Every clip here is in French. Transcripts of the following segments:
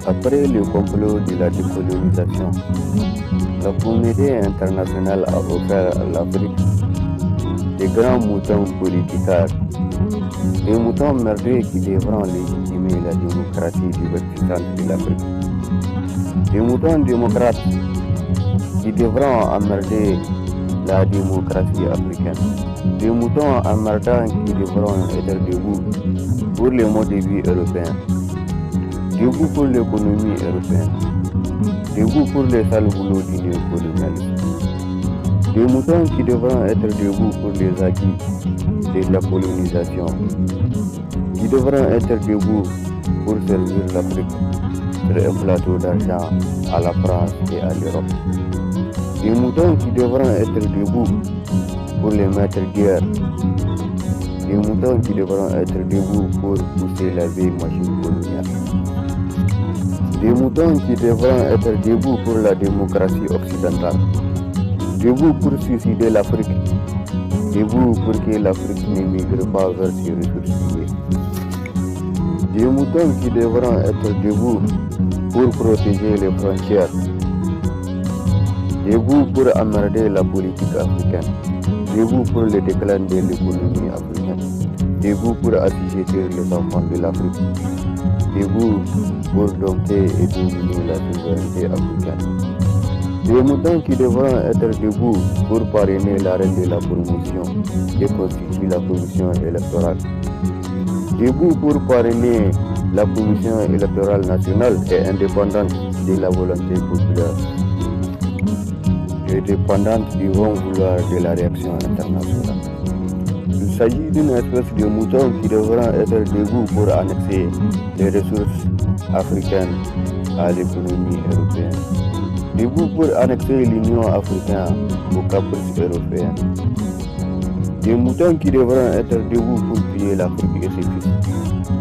Après le complot de la décolonisation, la communauté internationale a offert à l'Afrique des grands moutons politiques, des moutons merveilleux qui devront légitimer la démocratie divertissante de l'Afrique, des moutons démocrates qui devront emmerder la démocratie africaine, des moutons emmerdants qui devront être debout pour le mode de vie européen, debout pour l'économie européenne, debout pour les sales boulots du néocolonialisme, des moutons qui devront être debout pour les acquis de la colonisation, qui devront être debout pour servir l'Afrique sur un plateau d'argent à la France et à l'Europe. Des moutons qui devront être debout pour les maîtres guerre. Des moutons qui devront être debout pour pousser la vieille machine coloniale. Des moutons qui devront être debout pour la démocratie occidentale. Debout pour suicider l'Afrique. Debout pour que l'Afrique ne migre pas vers ses ressources liées. Des moutons qui devront être debout pour protéger les frontières. Debout pour emmerder la politique africaine, debout pour le déclin de l'économie africaine, debout pour assujettir les enfants de l'Afrique, debout pour dompter et dominer la souveraineté africaine. Des moutons qui devront être debout pour parrainer l'arrêt de la promotion et constituer la commission électorale. Debout pour parrainer la commission électorale nationale et indépendante de la volonté populaire. Et dépendante du bon vouloir de la réaction internationale. Il s'agit d'une espèce de mouton qui devra être debout pour annexer les ressources africaines à l'économie européenne, debout pour annexer l'Union africaine aux caprices européens, des moutons qui devront être debout pour piller l'Afrique et ses fils,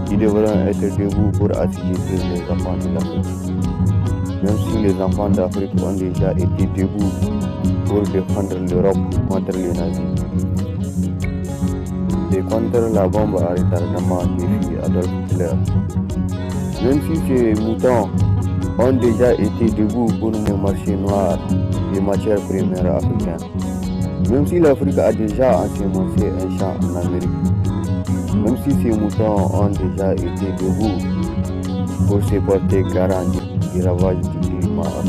qui devront être debout pour assujettir les enfants de l'Afrique. Même si les enfants d'Afrique ont déjà été debout pour défendre l'Europe contre les nazis et contre la bombe à retardement défi Adolf Hitler. Même si ces moutons ont déjà été debout pour le marché noir des matières premières africaines. Même si l'Afrique a déjà ensemencé un champ en Amérique. Même si ces moutons ont déjà été debout pour se porter garant du ravage du climat.